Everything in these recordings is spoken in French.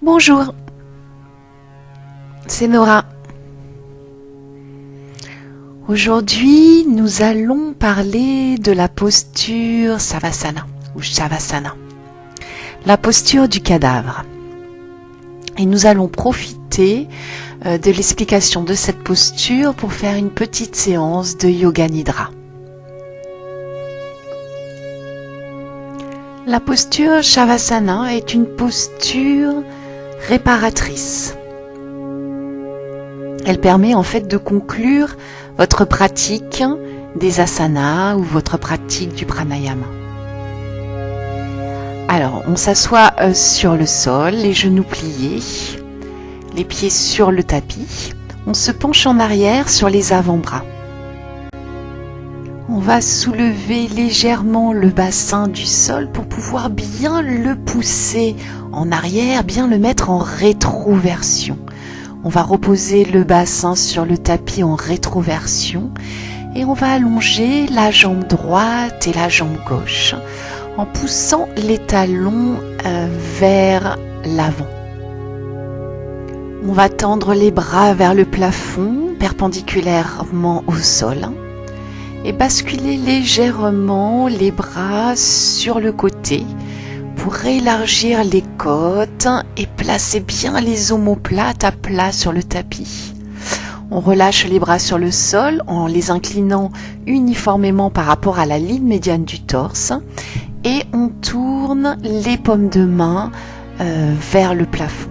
Bonjour, c'est Nora. Aujourd'hui, nous allons parler de la posture Savasana ou Shavasana, la posture du cadavre. Et nous allons profiter de l'explication de cette posture pour faire une petite séance de Yoga Nidra. La posture Shavasana est une posture réparatrice. Elle permet en fait de conclure votre pratique des asanas ou votre pratique du pranayama. Alors, on s'assoit sur le sol, les genoux pliés, les pieds sur le tapis. On se penche en arrière sur les avant-bras. On va soulever légèrement le bassin du sol pour pouvoir bien le pousser en arrière, bien le mettre en rétroversion. On va reposer le bassin sur le tapis en rétroversion et on va allonger la jambe droite et la jambe gauche en poussant les talons vers l'avant. On va tendre les bras vers le plafond perpendiculairement au sol et basculer légèrement les bras sur le côté pour élargir les côtes et placer bien les omoplates à plat sur le tapis. On relâche les bras sur le sol en les inclinant uniformément par rapport à la ligne médiane du torse et on tourne les paumes de main vers le plafond.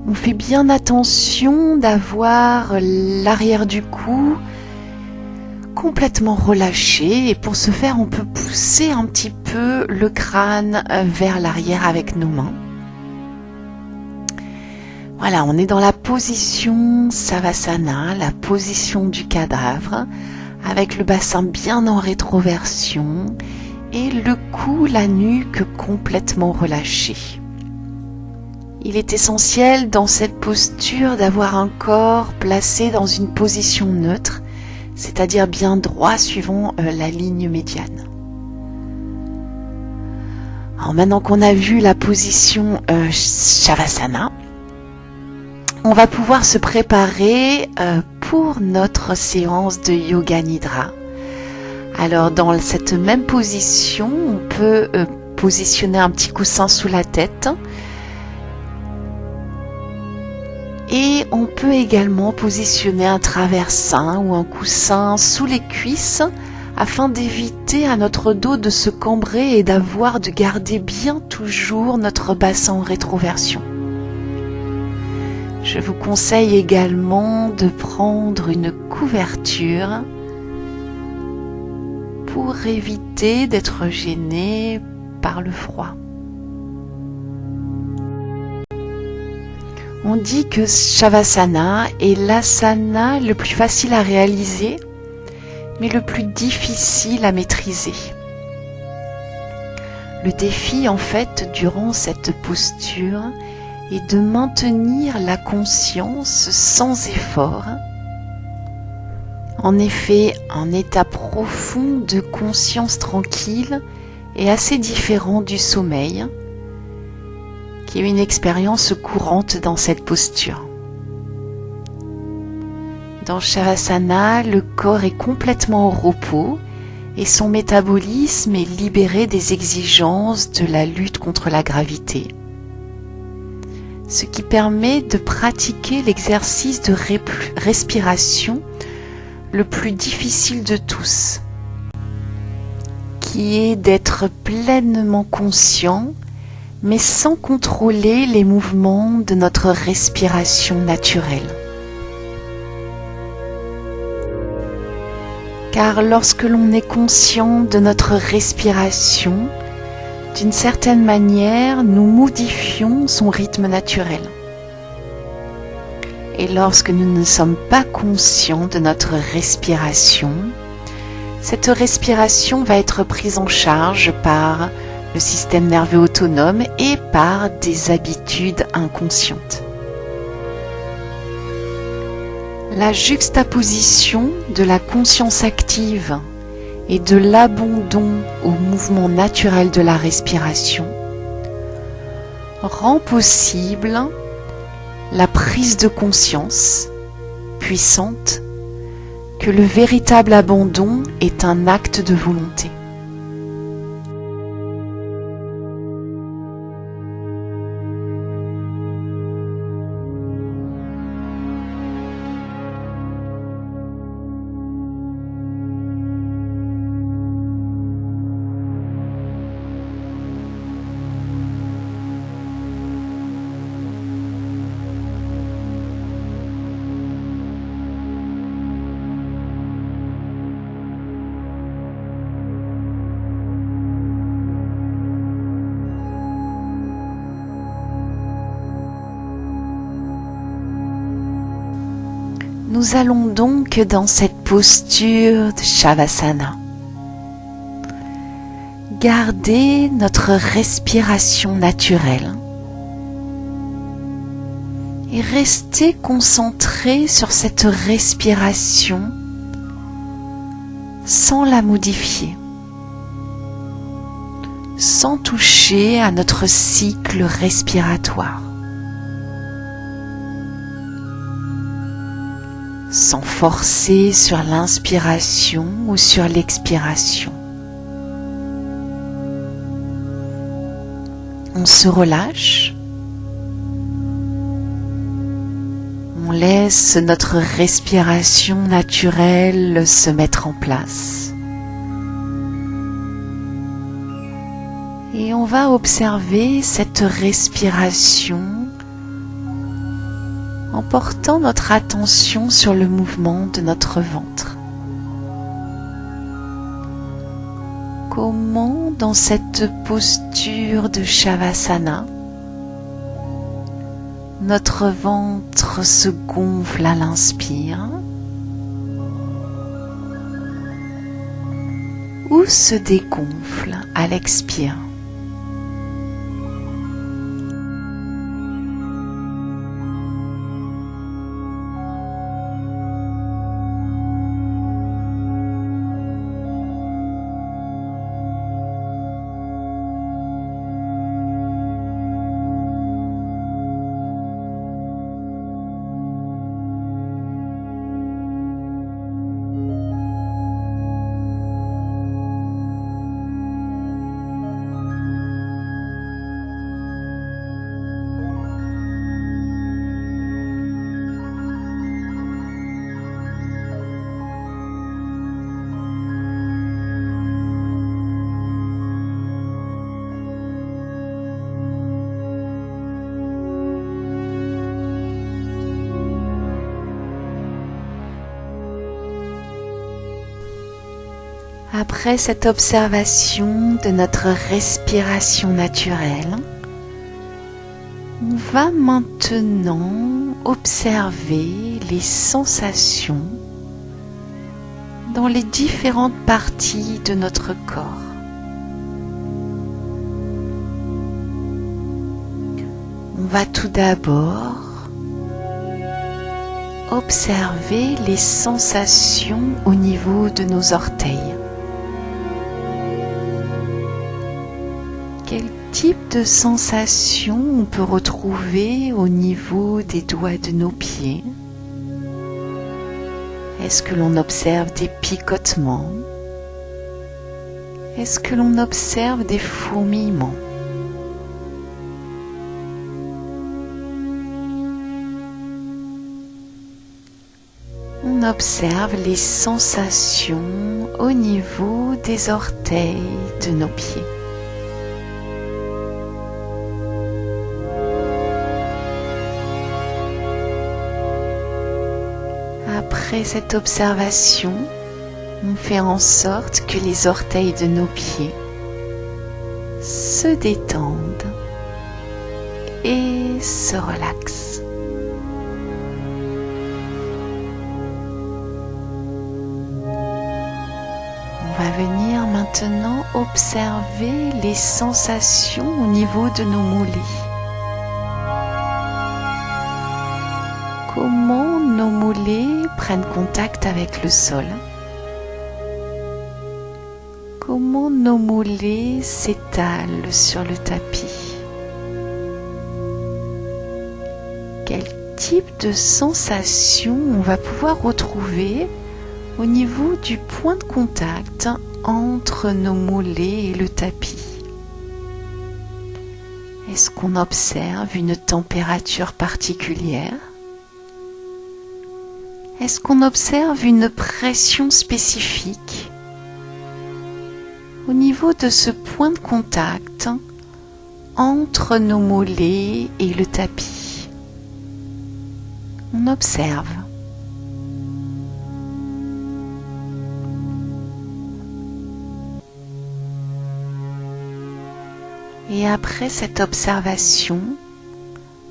On fait bien attention d'avoir l'arrière du cou complètement relâché et pour ce faire on peut pousser un petit peu le crâne vers l'arrière avec nos mains. Voilà, on est dans la position Savasana, la position du cadavre, avec le bassin bien en rétroversion et le cou, la nuque complètement relâchée. Il est essentiel dans cette posture d'avoir un corps placé dans une position neutre, c'est-à-dire bien droit suivant la ligne médiane. Alors maintenant qu'on a vu la position Shavasana, on va pouvoir se préparer pour notre séance de Yoga Nidra. Alors dans cette même position, on peut positionner un petit coussin sous la tête. Et on peut également positionner un traversin ou un coussin sous les cuisses afin d'éviter à notre dos de se cambrer et de garder bien toujours notre bassin en rétroversion. Je vous conseille également de prendre une couverture pour éviter d'être gêné par le froid. On dit que Shavasana est l'asana le plus facile à réaliser, mais le plus difficile à maîtriser. Le défi, en fait, durant cette posture, est de maintenir la conscience sans effort. En effet, un état profond de conscience tranquille est assez différent du sommeil, qui est une expérience courante dans cette posture. Dans Shavasana, le corps est complètement au repos et son métabolisme est libéré des exigences de la lutte contre la gravité, ce qui permet de pratiquer l'exercice de respiration le plus difficile de tous, qui est d'être pleinement conscient mais sans contrôler les mouvements de notre respiration naturelle. Car lorsque l'on est conscient de notre respiration, d'une certaine manière, nous modifions son rythme naturel. Et lorsque nous ne sommes pas conscients de notre respiration, cette respiration va être prise en charge par le système nerveux autonome et par des habitudes inconscientes. La juxtaposition de la conscience active et de l'abandon au mouvement naturel de la respiration rend possible la prise de conscience puissante que le véritable abandon est un acte de volonté. Nous allons donc dans cette posture de Shavasana garder notre respiration naturelle et rester concentré sur cette respiration sans la modifier, sans toucher à notre cycle respiratoire. Sans forcer sur l'inspiration ou sur l'expiration. On se relâche, on laisse notre respiration naturelle se mettre en place et on va observer cette respiration en portant notre attention sur le mouvement de notre ventre. Comment, dans cette posture de Shavasana, notre ventre se gonfle à l'inspire ou se dégonfle à l'expire. Après cette observation de notre respiration naturelle, on va maintenant observer les sensations dans les différentes parties de notre corps. On va tout d'abord observer les sensations au niveau de nos orteils. Quel type de sensation on peut retrouver au niveau des doigts de nos pieds? Est-ce que l'on observe des picotements? Est-ce que l'on observe des fourmillements? On observe les sensations au niveau des orteils de nos pieds. Après cette observation, on fait en sorte que les orteils de nos pieds se détendent et se relaxent. On va venir maintenant observer les sensations au niveau de nos mollets. Comment nos mollets prennent contact avec le sol? Comment nos mollets s'étalent sur le tapis? Quel type de sensation on va pouvoir retrouver au niveau du point de contact entre nos mollets et le tapis? Est-ce qu'on observe une température particulière? Est-ce qu'on observe une pression spécifique au niveau de ce point de contact entre nos mollets et le tapis? On observe. Et après cette observation,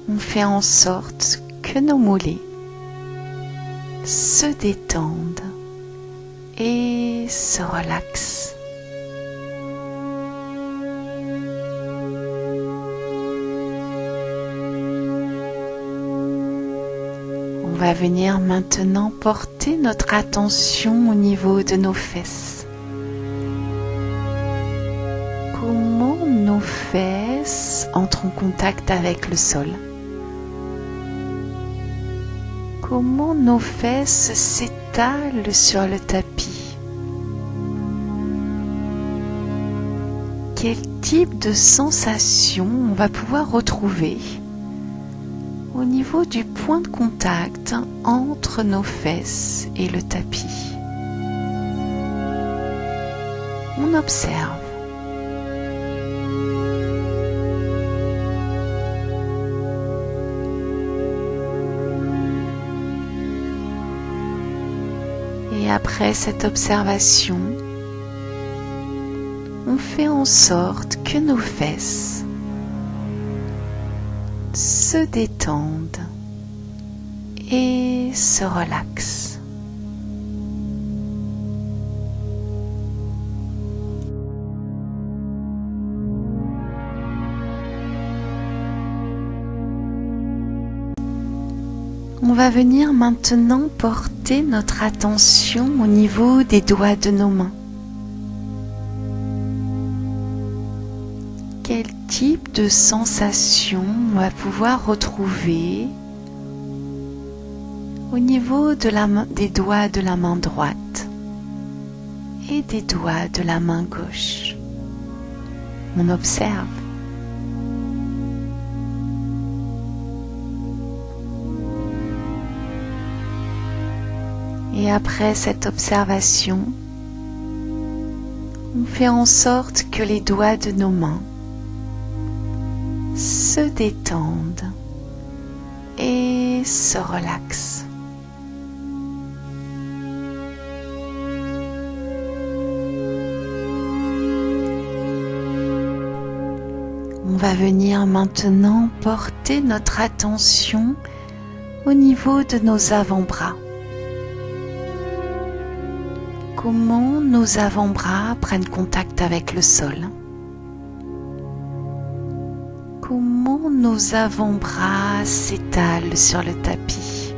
on fait en sorte que nos mollets se détendent et se relaxent. On va venir maintenant porter notre attention au niveau de nos fesses. Comment nos fesses entrent en contact avec le sol? Comment nos fesses s'étalent sur le tapis? Quel type de sensation on va pouvoir retrouver au niveau du point de contact entre nos fesses et le tapis? On observe. Et après cette observation, on fait en sorte que nos fesses se détendent et se relaxent. On va venir maintenant porter notre attention au niveau des doigts de nos mains. Quel type de sensation on va pouvoir retrouver au niveau de des doigts de la main droite et des doigts de la main gauche? On observe. Et après cette observation, on fait en sorte que les doigts de nos mains se détendent et se relaxent. On va venir maintenant porter notre attention au niveau de nos avant-bras. Comment nos avant-bras prennent contact avec le sol? Comment nos avant-bras s'étalent sur le tapis?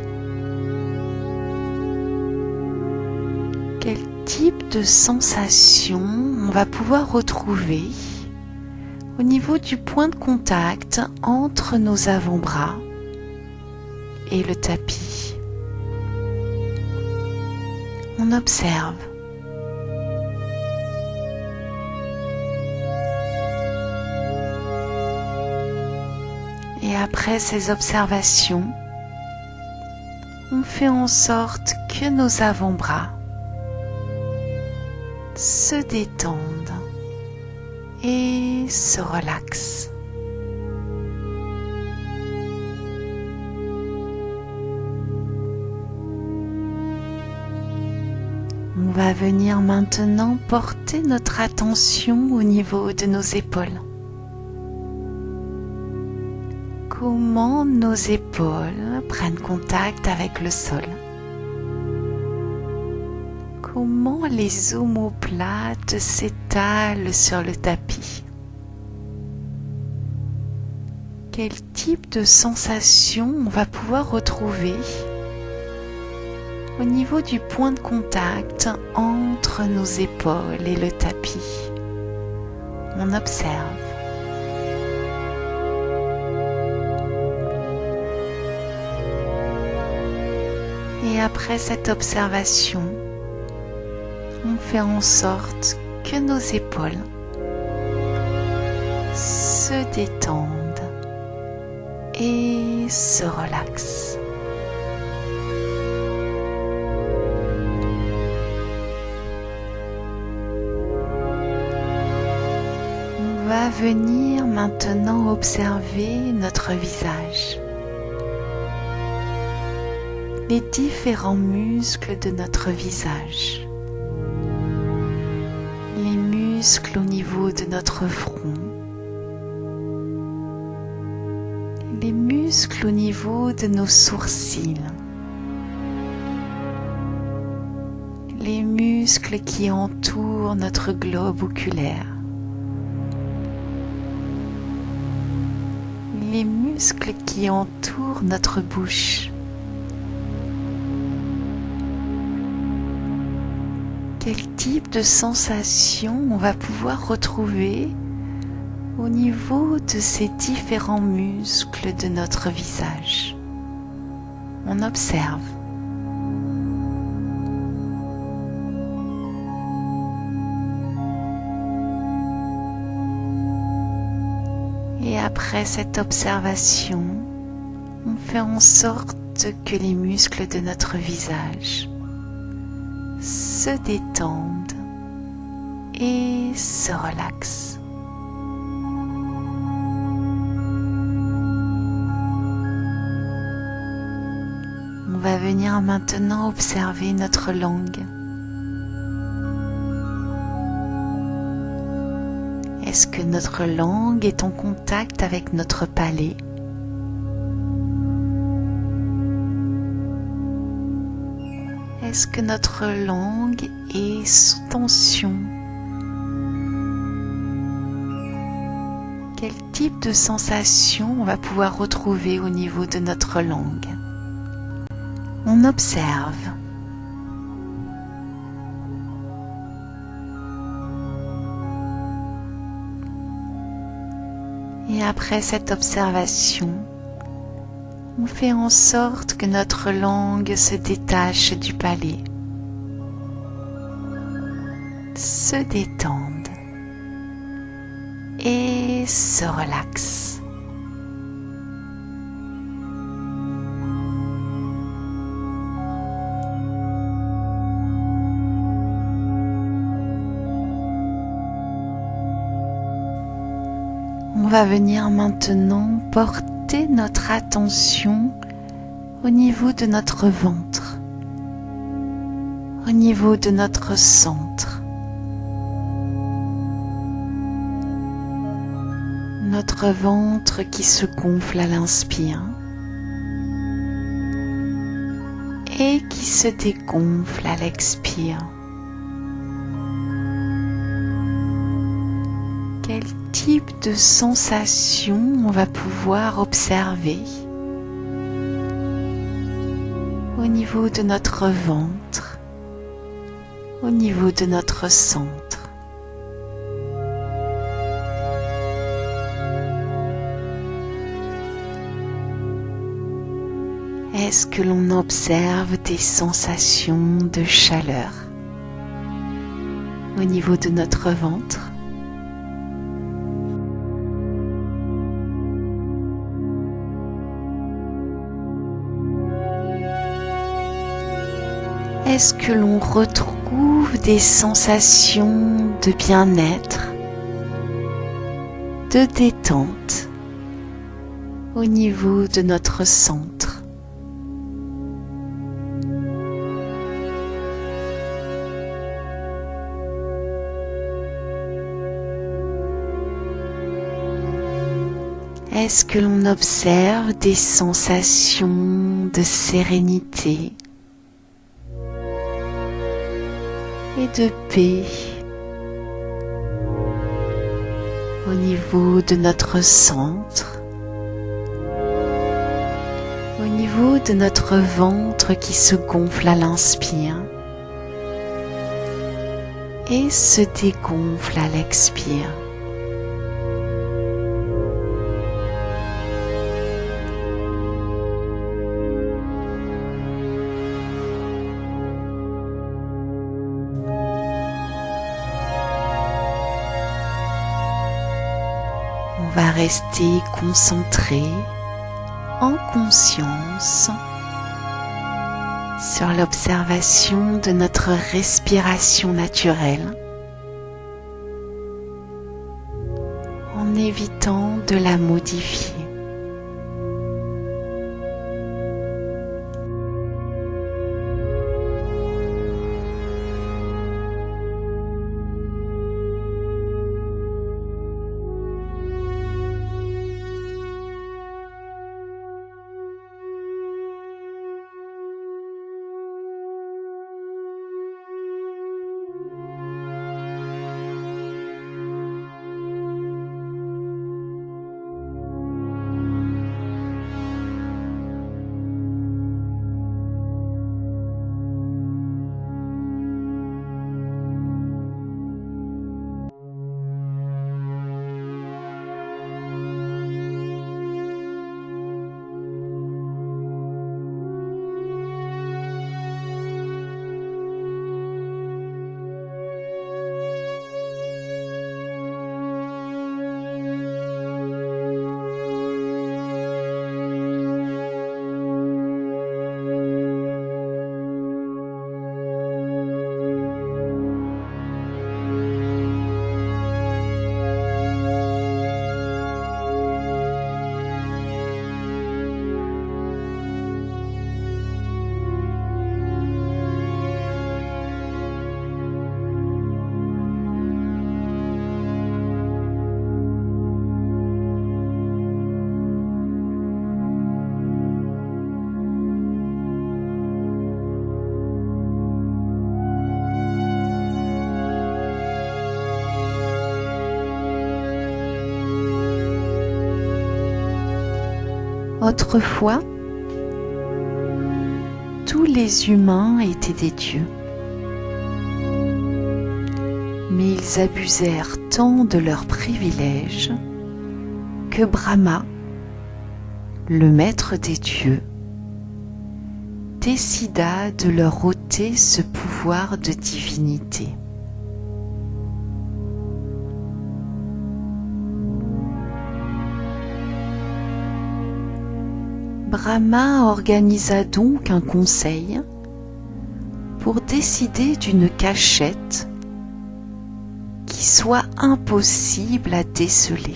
Quel type de sensation on va pouvoir retrouver au niveau du point de contact entre nos avant-bras et le tapis? On observe. Et après ces observations, on fait en sorte que nos avant-bras se détendent et se relaxent. On va venir maintenant porter notre attention au niveau de nos épaules. Comment nos épaules prennent contact avec le sol? Comment les omoplates s'étalent sur le tapis? Quel type de sensation on va pouvoir retrouver au niveau du point de contact entre nos épaules et le tapis? On observe. Et après cette observation, on fait en sorte que nos épaules se détendent et se relaxent. On va venir maintenant observer notre visage, les différents muscles de notre visage, les muscles au niveau de notre front, les muscles au niveau de nos sourcils, les muscles qui entourent notre globe oculaire, les muscles qui entourent notre bouche. Quel type de sensation on va pouvoir retrouver au niveau de ces différents muscles de notre visage? On observe. Et après cette observation, on fait en sorte que les muscles de notre visage se détendent et se relaxent. On va venir maintenant observer notre langue. Est-ce que notre langue est en contact avec notre palais? Est-ce que notre langue est sous tension? Quel type de sensation on va pouvoir retrouver au niveau de notre langue? On observe. Et après cette observation, on fait en sorte que notre langue se détache du palais, se détende et se relaxe. On va venir maintenant porter notre attention au niveau de notre ventre, au niveau de notre centre. Notre ventre qui se gonfle à l'inspire et qui se dégonfle à l'expire. Quel type de sensation on va pouvoir observer au niveau de notre ventre, au niveau de notre centre? Est-ce que l'on observe des sensations de chaleur au niveau de notre ventre? Est-ce que l'on retrouve des sensations de bien-être, de détente au niveau de notre centre? Est-ce que l'on observe des sensations de sérénité et de paix au niveau de notre centre, au niveau de notre ventre qui se gonfle à l'inspire et se dégonfle à l'expire? va rester concentré en conscience sur l'observation de notre respiration naturelle en évitant de la modifier. Autrefois, tous les humains étaient des dieux, mais ils abusèrent tant de leurs privilèges que Brahma, le maître des dieux, décida de leur ôter ce pouvoir de divinité. Brahma organisa donc un conseil pour décider d'une cachette qui soit impossible à déceler.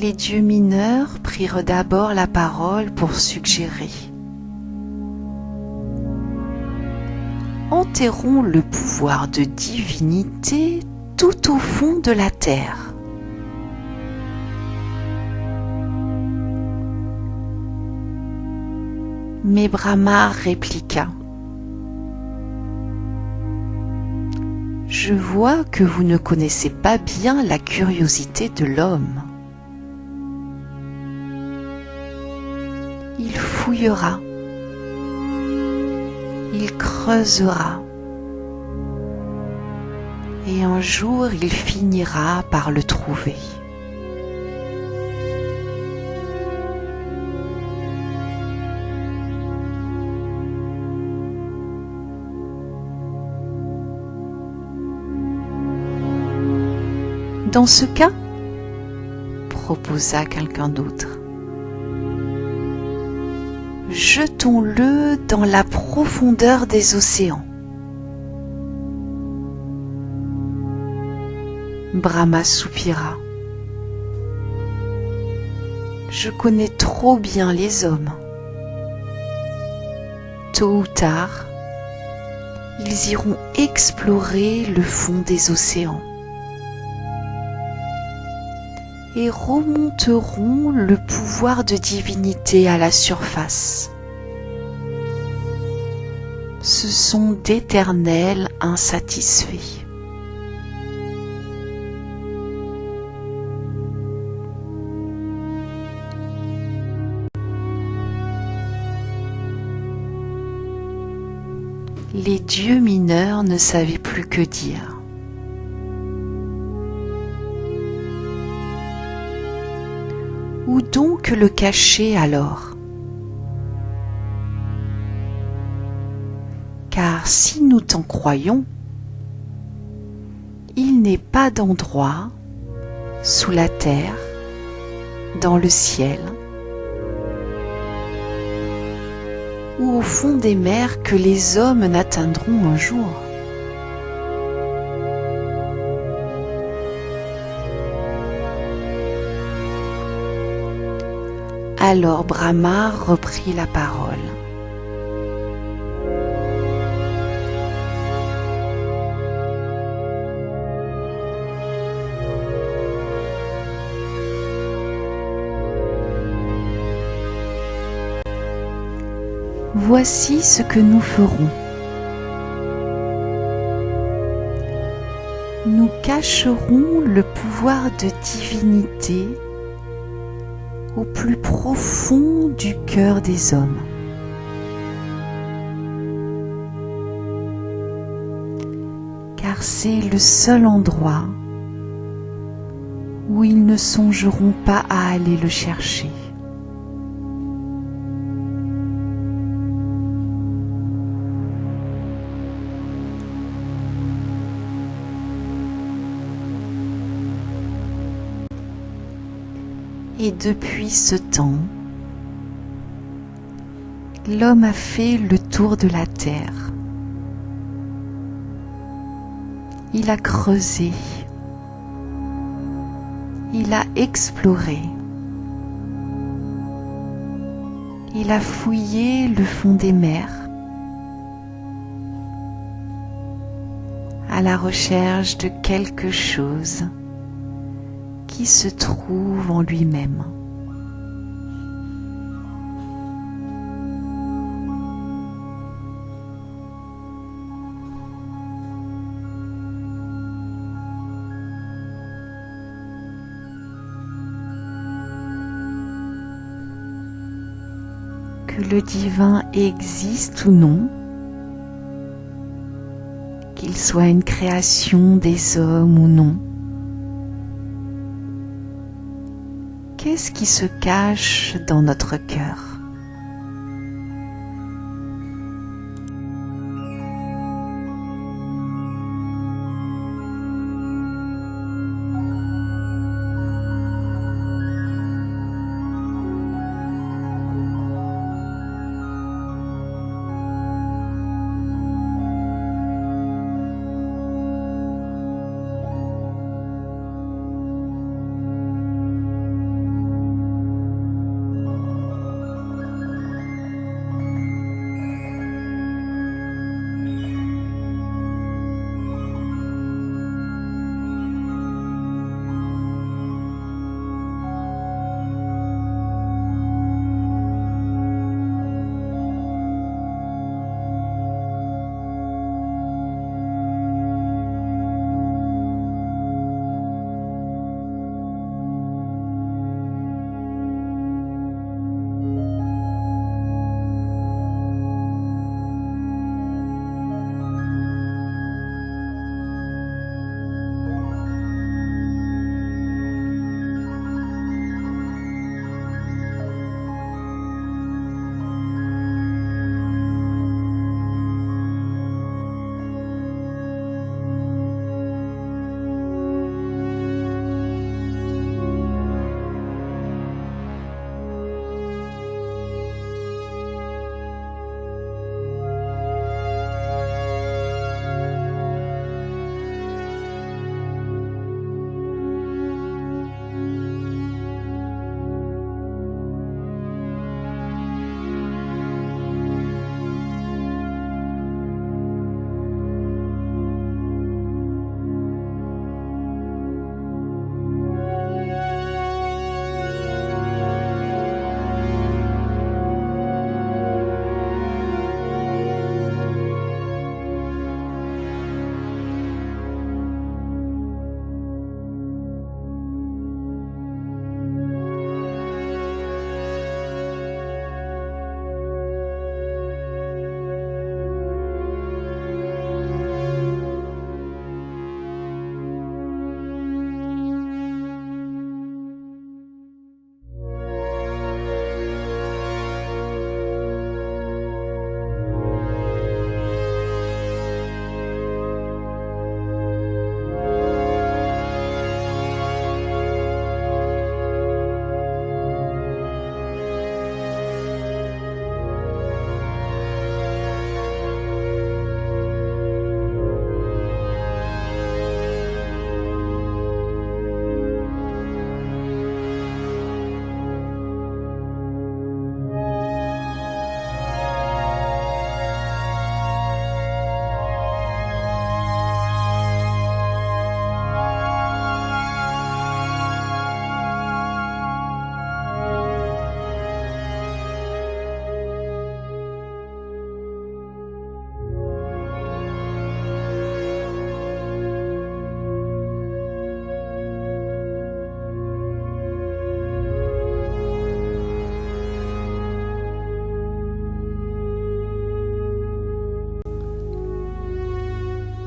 Les dieux mineurs prirent d'abord la parole pour suggérer: enterrons le pouvoir de divinité tout au fond de la terre. Mais Brahma répliqua: je vois que vous ne connaissez pas bien la curiosité de l'homme. Il fouillera, il creusera, et un jour il finira par le trouver. Dans ce cas, proposa quelqu'un d'autre, jetons-le dans la profondeur des océans. Brahma soupira. Je connais trop bien les hommes. Tôt ou tard, ils iront explorer le fond des océans et remonteront le pouvoir de divinité à la surface. Ce sont d'éternels insatisfaits. Les dieux mineurs ne savaient plus que dire. Où donc le cacher alors? Car si nous t'en croyons, il n'est pas d'endroit sous la terre, dans le ciel, ou au fond des mers que les hommes n'atteindront un jour. Alors Brahma reprit la parole. Voici ce que nous ferons. Nous cacherons le pouvoir de divinité au plus profond du cœur des hommes. Car c'est le seul endroit où ils ne songeront pas à aller le chercher. Et depuis ce temps, l'homme a fait le tour de la terre. Il a creusé, il a exploré, il a fouillé le fond des mers à la recherche de quelque chose qui se trouve en lui-même. Que le divin existe ou non, qu'il soit une création des hommes ou non, qu'est-ce qui se cache dans notre cœur?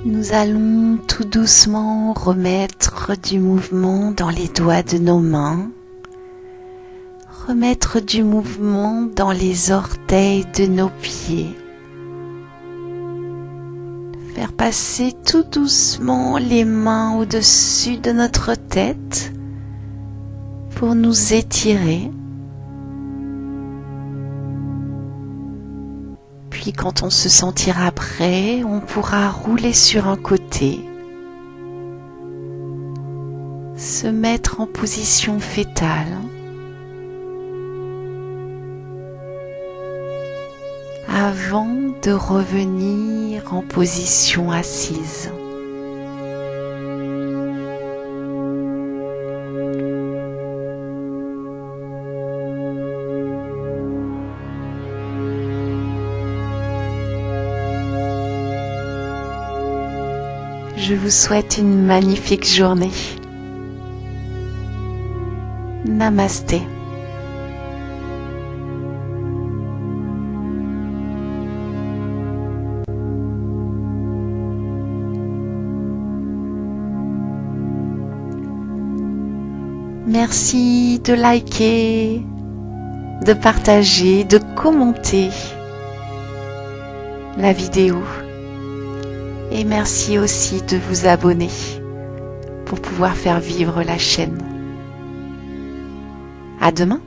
Nous allons tout doucement remettre du mouvement dans les doigts de nos mains, remettre du mouvement dans les orteils de nos pieds, faire passer tout doucement les mains au-dessus de notre tête pour nous étirer. Puis quand on se sentira prêt, on pourra rouler sur un côté, se mettre en position fétale, avant de revenir en position assise. Je vous souhaite une magnifique journée. Namasté. Merci de liker, de partager, de commenter la vidéo. Et merci aussi de vous abonner pour pouvoir faire vivre la chaîne. À demain!